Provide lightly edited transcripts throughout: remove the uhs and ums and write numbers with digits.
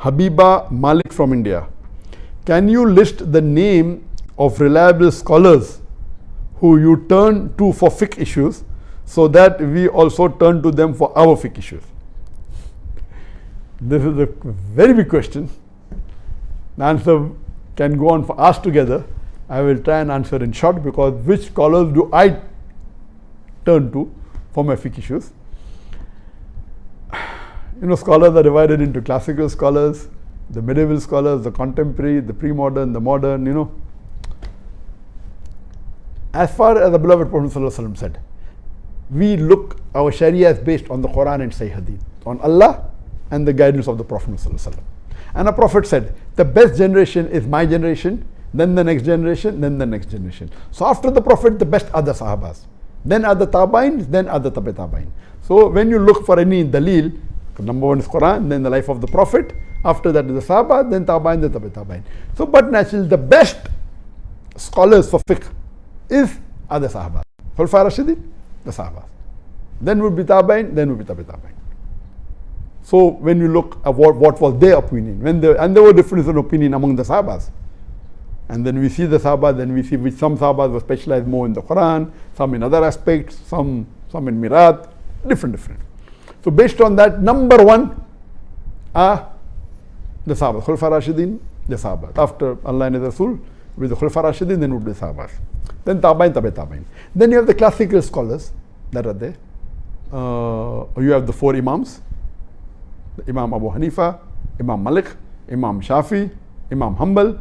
Habiba Malik from India. Can you list the name of reliable scholars who you turn to for fiqh issues so that we also turn to them for our fiqh issues? This is a very big question. The answer can go on for hours together. I will try and answer in short, because which scholars do I turn to for my fiqh issues? Scholars are divided into classical scholars, the medieval scholars, the contemporary, the pre-modern, the modern, As far as the beloved Prophet ﷺ said, we look, our Sharia is based on the Quran and Sahih Hadith, on Allah and the guidance of the Prophet ﷺ. And the Prophet said, the best generation is my generation, then the next generation, then the next generation. So after the Prophet, the best are the Sahabas. Then are the Tabain, then are the Tabi Tabain. So when you look for any dalil, number one is Quran, then the life of the Prophet, after that is the Sahaba, then Tabain, then Tabi Tabain. So but naturally the best scholars for fiqh are the Sahaba. Khulafai Rashidin, the Sahabas. Then would be Tabain, then would be Tabi Tabain. So when you look at what was their opinion, and there were differences in opinion among the Sahabas. And then we see the Sahaba, then we see which some Sahabas were specialized more in the Quran, some in other aspects, some in Mirat, different. So based on that, number one are the Sahabas, Khulafai Rashidin, the Sahabas. After Allah and His Rasul, with the Khulafai Rashidin, then would be the Sahabas. Then Tabain, Tabi Tabain. Then you have the classical scholars that are there. You have the four Imams, Imam Abu Hanifa, Imam Malik, Imam Shafi, Imam Hanbal,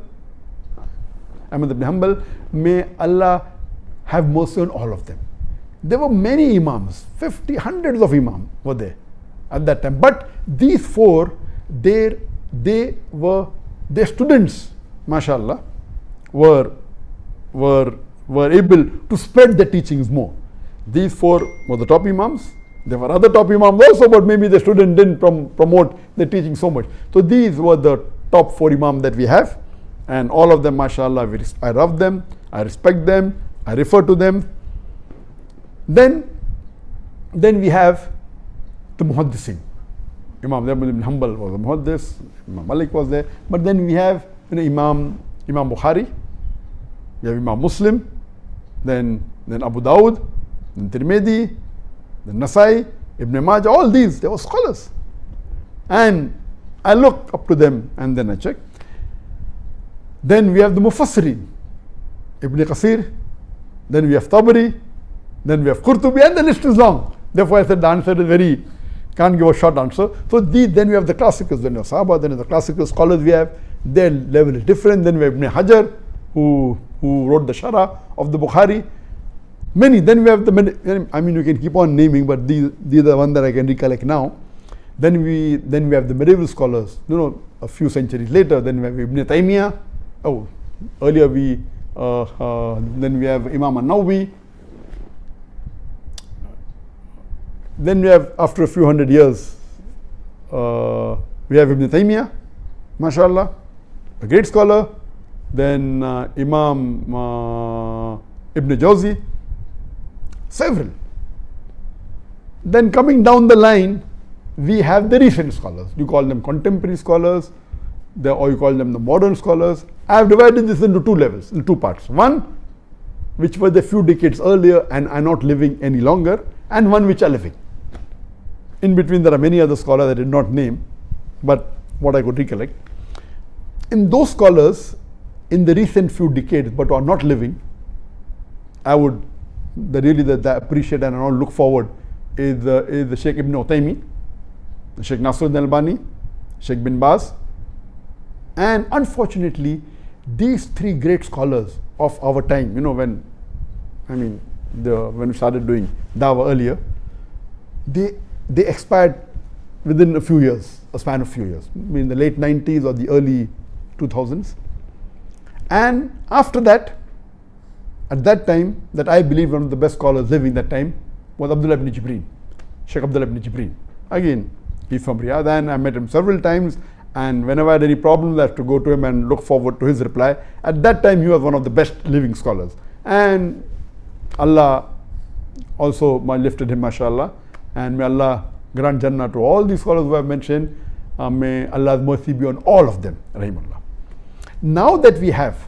Ahmad ibn Hanbal. May Allah have mercy on all of them. There were many Imams, 50, hundreds of Imams were there at that time. But these four, their students, mashallah, were able to spread the teachings more. These four were the top Imams. There were other top Imams also, but maybe the student didn't promote the teaching so much. So these were the top four Imams that we have. And all of them, mashallah, I love them, I respect them, I refer to them. Then we have the Muhaddisin. Imam Ahmad ibn Hanbal was a Muhaddis, Imam Malik was there. But then we have Imam Bukhari, we have Imam Muslim, then Abu Dawud, then Tirmidhi, then Nasai, Ibn Majah, all these, they were scholars. And I look up to them and then I check. Then we have the Mufassirin, Ibn Qasir, then we have Tabari, then we have Qurtubi, and the list is long. Therefore I said the answer is can't give a short answer. So then we have the classicals, then we have Sahaba, then the classical scholars we have, their level is different. Then we have Ibn Hajar, who wrote the Sharah of the Bukhari. Many. Then we have you can keep on naming, but these are the ones that I can recollect now. Then we have the medieval scholars, a few centuries later. Then we have Ibn Taymiyyah. Earlier then we have Imam An-Nawawi. Then we have, after a few hundred years, we have Ibn Taymiyyah, mashallah, a great scholar. Then Imam Ibn Jawzi, several. Then coming down the line, we have the recent scholars. You call them contemporary scholars, or you call them the modern scholars. I have divided this into two levels, in two parts. One, which were the few decades earlier and are not living any longer, and one which are living. In between there are many other scholars I did not name, but what I could recollect. In those scholars, in the recent few decades but are not living, I would that I appreciate and I look forward is the Sheikh Ibn Uthaymeen, the Sheikh Nasruddin Albani, Sheikh bin Baz. And unfortunately, these three great scholars of our time, when we started doing Dawah earlier, they expired within a span of few years, in the late 90s or the early 2000s. And after that, at that time, that I believe one of the best scholars living that time was Abdullah ibn Jibreen, Sheikh Abdullah ibn Jibreen. Again, he's from Riyadh, and I met him several times, and whenever I had any problems, I have to go to him and look forward to his reply. At that time, he was one of the best living scholars. And Allah also lifted him, mashallah, and may Allah grant Jannah to all these scholars who I have mentioned. May Allah's mercy be on all of them, rahimullah. Now that we have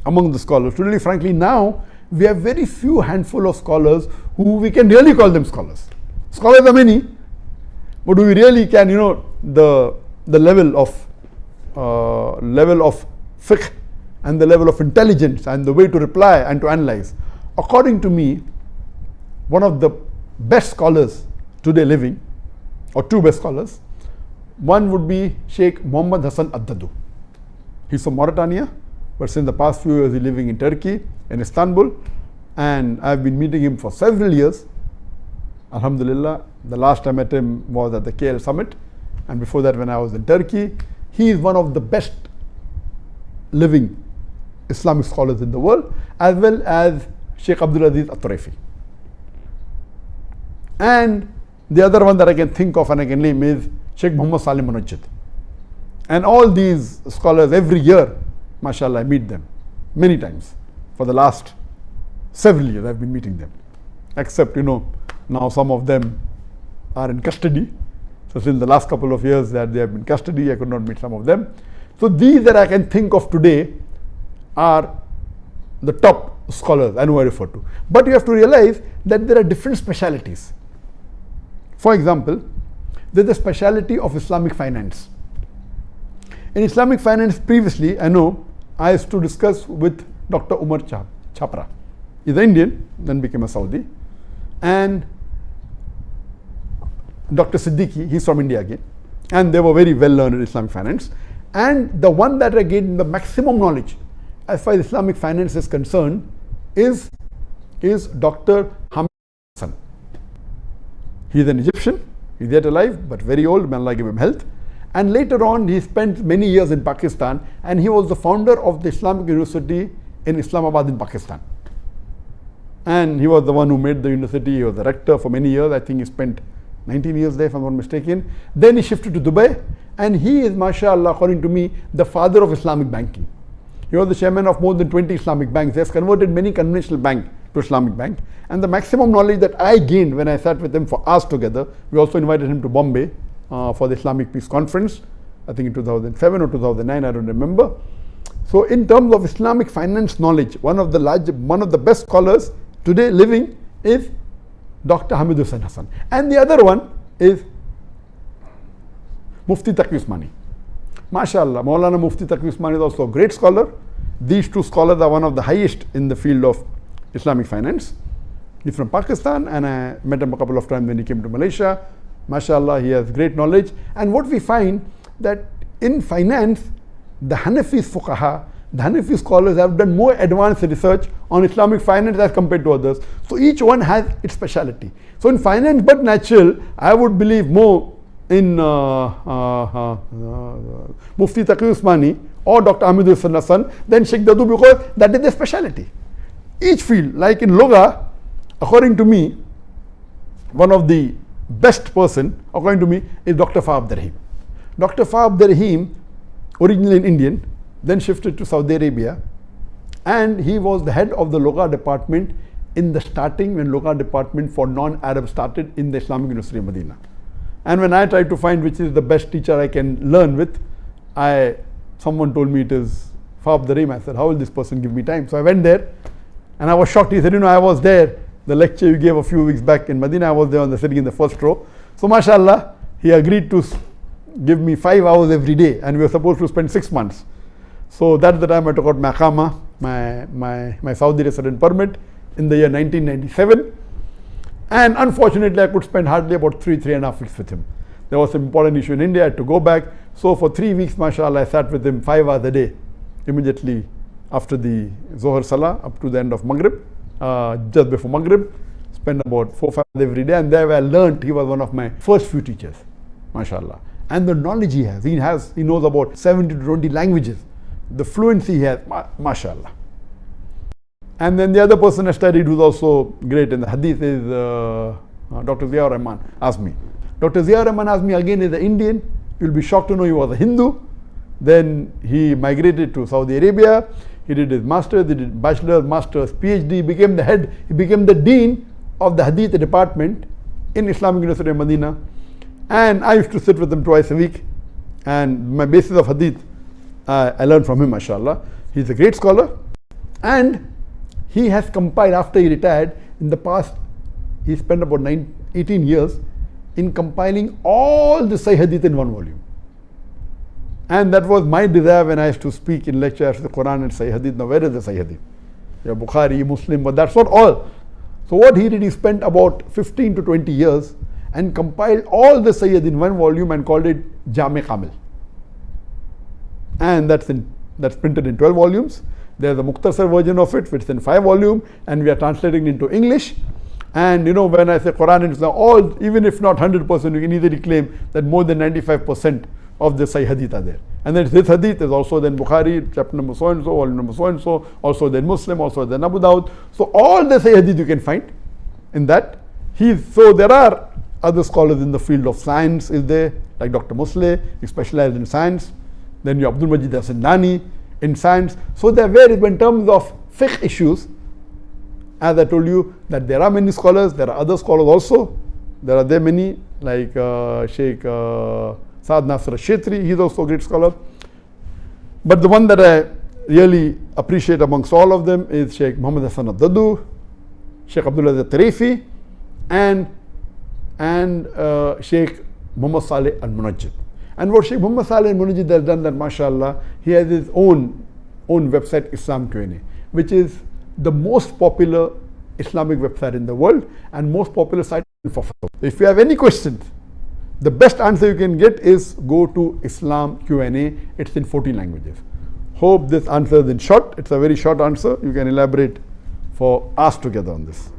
among the scholars, really frankly, now we have very few handful of scholars who we can really call them scholars. Scholars are many, but we really can, the level of fiqh and the level of intelligence and the way to reply and to analyze. According to me, one of the best scholars today living, or two best scholars, one would be Sheikh Muhammad Hassan Addadu. He's from Mauritania, but since the past few years he's living in Turkey, in Istanbul, and I've been meeting him for several years. Alhamdulillah, the last time I met him was at the KL summit, and before that when I was in Turkey. He is one of the best living Islamic scholars in the world, as well as Sheikh Abdul Aziz At-Turaifi. And the other one that I can think of and I can name is Sheikh Muhammad Salim Munajjid. And all these scholars, every year, mashallah, I meet them many times. For the last several years I've been meeting them. Except, now some of them are in custody. So since the last couple of years that they have been in custody, I could not meet some of them. So these that I can think of today are the top scholars I know I refer to. But you have to realize that there are different specialities. For example, there's the speciality of Islamic finance. In Islamic finance previously, I know I used to discuss with Dr. Umar Chapra. He's an Indian, then became a Saudi. And Dr. Siddiqui, he's from India again. And they were very well learned in Islamic finance. And the one that I gained the maximum knowledge as far as Islamic finance is concerned is Dr. Hamid Hassan. He's an Egyptian, he's yet alive, but very old, may Allah give him health. And later on, he spent many years in Pakistan, and he was the founder of the Islamic University in Islamabad in Pakistan. And he was the one who made the university, he was the rector for many years. I think he spent 19 years there, if I'm not mistaken. Then he shifted to Dubai, and he is, mashallah, according to me, the father of Islamic banking. He was the chairman of more than 20 Islamic banks. He has converted many conventional banks to Islamic bank. And the maximum knowledge that I gained when I sat with him for hours together, we also invited him to Bombay for the Islamic Peace Conference, I think in 2007 or 2009, I don't remember. So in terms of Islamic finance knowledge, one of the best scholars today living is Dr. Hamid Hussain Hassan. And the other one is Mufti Taqi Usmani. MashaAllah, Maulana Mufti Taqi Usmani is also a great scholar. These two scholars are one of the highest in the field of Islamic finance. He's from Pakistan, and I met him a couple of times when he came to Malaysia. MashaAllah, he has great knowledge. And what we find that in finance, the Hanafi fuqaha, the Hanafi scholars have done more advanced research on Islamic finance as compared to others. So each one has its speciality. So in finance, but natural, I would believe more in Mufti Taqi Usmani or Dr. Hamid Hussain Hassan than Sheikh Dadu, because that is their speciality. Each field, like in Loga, according to me, one of the best person, according to me, is Dr. Fa Abdurrahim. Dr. Fa Abdurrahim, originally an Indian, then shifted to Saudi Arabia, and he was the head of the Loga department in the starting when Loga department for non-Arab started in the Islamic University of Medina. And when I tried to find which is the best teacher I can learn with, someone told me it is Fa Abdurrahim. I said, how will this person give me time? So I went there, and I was shocked. He said, I was there. The lecture you gave a few weeks back in Medina, I was there sitting in the first row. So mashallah, he agreed to give me 5 hours every day, and we were supposed to spend 6 months. So that's the time I took out my Iqama, my Saudi resident permit in the year 1997. And unfortunately, I could spend hardly about 3.5 weeks with him. There was some important issue in India, I had to go back. So for 3 weeks, mashallah, I sat with him 5 hours a day, immediately after the Zohar Salah up to the end of Maghrib. Just before Maghrib, spent about 4 or 5 hours every day, and there I learned. He was one of my first few teachers, mashallah. And the knowledge he knows about 70 to 20 languages. The fluency he has, mashallah. And then the other person I studied who's also great in the hadith is Dr. Ziaur Rahman Azmi. Dr. Ziaur Rahman Azmi again is an Indian. You'll be shocked to know he was a Hindu. Then he migrated to Saudi Arabia. He did his master's, he did bachelor's, master's, PhD, he became the dean of the Hadith department in Islamic University of Medina. And I used to sit with him twice a week, and my basis of hadith, I learned from him, mashallah. He's a great scholar, and he has compiled, after he retired, in the past, he spent about 18 years in compiling all the Sahih Hadith in one volume. And that was my desire when I used to speak in lectures, the Quran and Sahih Hadith. Now, where is the Sahih Hadith? Yeah, Bukhari, Muslim, but that's not all. So what he did, he spent about 15 to 20 years and compiled all the Sahih Hadith in one volume and called it Jami Kamil. And that's printed in 12 volumes. There's a Mukhtasar version of it, which is in 5 volumes, and we are translating it into English. And when I say Quran and Islam, all, even if not 100%, you can easily claim that more than 95% of the Sahih Hadith are there. And then this Hadith is also then Bukhari, chapter number so and so, volume number so and so, also then Muslim, also then Abu Dawud. So all the Sahih Hadith you can find in that. So there are other scholars in the field of science, is there, like Dr. Musleh, he specialized in science. Then you Abdul Majid Asindani in science. So there are various, in terms of fiqh issues, as I told you, that there are many scholars, there are other scholars also. There are many, like Sheikh Saad Nasr al-Shetri, he's also a great scholar. But the one that I really appreciate amongst all of them is Sheikh Muhammad Hassan al-Dadu, Sheikh Abdullah al-Tarifi, and Sheikh Muhammad Saleh al-Munajjid. And what Sheikh Muhammad Saleh al-Munajjid has done, that mashallah, he has his own website, Islam Q&A, which is the most popular Islamic website in the world and most popular site for fatwa. If you have any questions, the best answer you can get is go to Islam Q&A. It's in 14 languages. Hope this answer is in short. It's a very short answer. You can elaborate for us together on this.